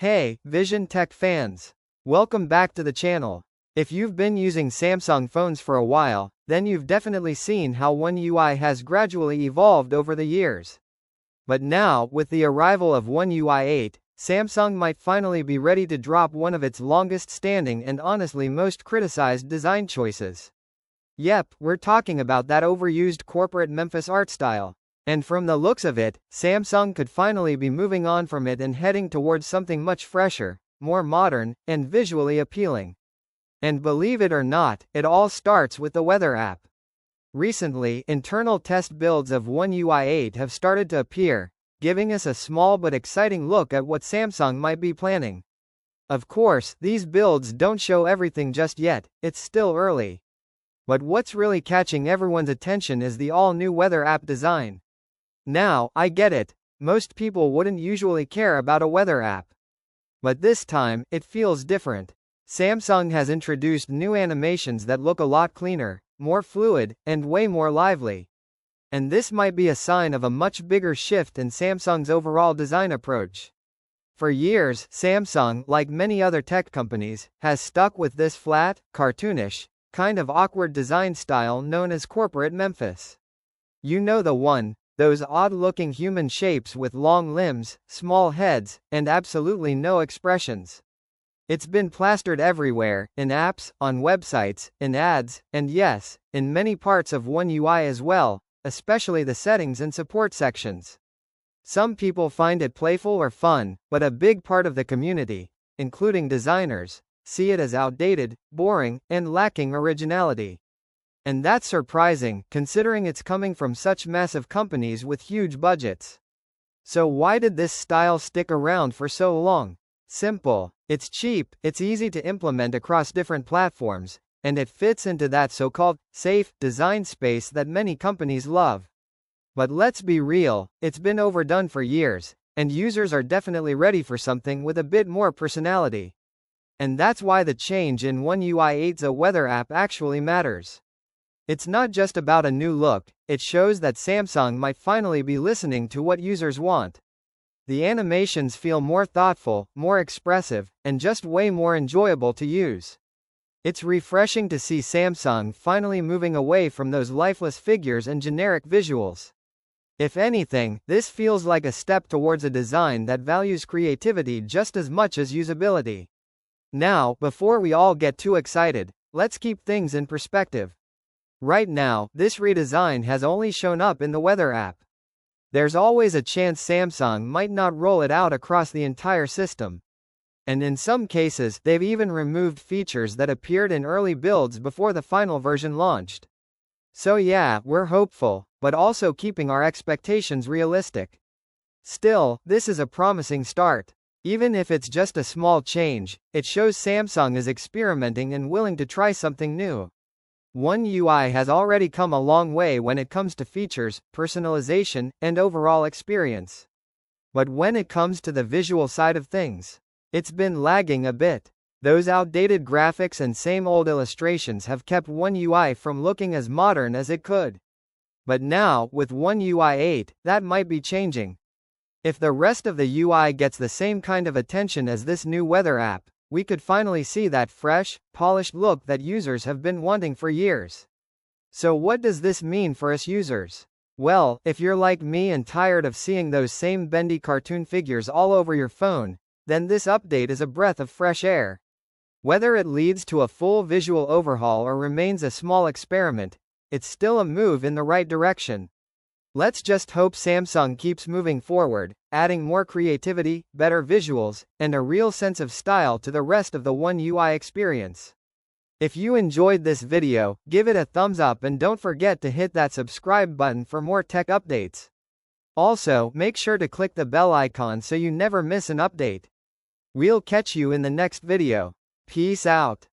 Hey, Vision Tech fans! Welcome back to the channel. If you've been using Samsung phones for a while, then you've definitely seen how One UI has gradually evolved over the years. But now, with the arrival of One UI 8, Samsung might finally be ready to drop one of its longest-standing and honestly most criticized design choices. Yep, we're talking about that overused corporate Memphis art style. And from the looks of it, Samsung could finally be moving on from it and heading towards something much fresher, more modern, and visually appealing. And believe it or not, it all starts with the weather app. Recently, internal test builds of One UI 8 have started to appear, giving us a small but exciting look at what Samsung might be planning. Of course, these builds don't show everything just yet, it's still early. But what's really catching everyone's attention is the all-new weather app design. Now, I get it, most people wouldn't usually care about a weather app. But this time, it feels different. Samsung has introduced new animations that look a lot cleaner, more fluid, and way more lively. And this might be a sign of a much bigger shift in Samsung's overall design approach. For years, Samsung, like many other tech companies, has stuck with this flat, cartoonish, kind of awkward design style known as Corporate Memphis. You know the one. Those odd-looking human shapes with long limbs, small heads, and absolutely no expressions. It's been plastered everywhere, in apps, on websites, in ads, and yes, in many parts of One UI as well, especially the settings and support sections. Some people find it playful or fun, but a big part of the community, including designers, see it as outdated, boring, and lacking originality. And that's surprising, considering it's coming from such massive companies with huge budgets. So why did this style stick around for so long? Simple. It's cheap, it's easy to implement across different platforms, and it fits into that so-called safe design space that many companies love. But let's be real, it's been overdone for years, and users are definitely ready for something with a bit more personality. And that's why the change in One UI 8's weather app actually matters. It's not just about a new look, it shows that Samsung might finally be listening to what users want. The animations feel more thoughtful, more expressive, and just way more enjoyable to use. It's refreshing to see Samsung finally moving away from those lifeless figures and generic visuals. If anything, this feels like a step towards a design that values creativity just as much as usability. Now, before we all get too excited, let's keep things in perspective. Right now, this redesign has only shown up in the weather app. There's always a chance Samsung might not roll it out across the entire system. And in some cases, they've even removed features that appeared in early builds before the final version launched. So yeah, we're hopeful, but also keeping our expectations realistic. Still, this is a promising start. Even if it's just a small change, it shows Samsung is experimenting and willing to try something new. One UI has already come a long way when it comes to features, personalization, and overall experience. But when it comes to the visual side of things, it's been lagging a bit. Those outdated graphics and same old illustrations have kept One UI from looking as modern as it could. But now, with One UI 8, that might be changing. If the rest of the UI gets the same kind of attention as this new weather app, we could finally see that fresh, polished look that users have been wanting for years. So what does this mean for us users? Well, if you're like me and tired of seeing those same bendy cartoon figures all over your phone, then this update is a breath of fresh air. Whether it leads to a full visual overhaul or remains a small experiment, it's still a move in the right direction. Let's just hope Samsung keeps moving forward, adding more creativity, better visuals, and a real sense of style to the rest of the One UI experience. If you enjoyed this video, give it a thumbs up and don't forget to hit that subscribe button for more tech updates. Also, make sure to click the bell icon so you never miss an update. We'll catch you in the next video. Peace out.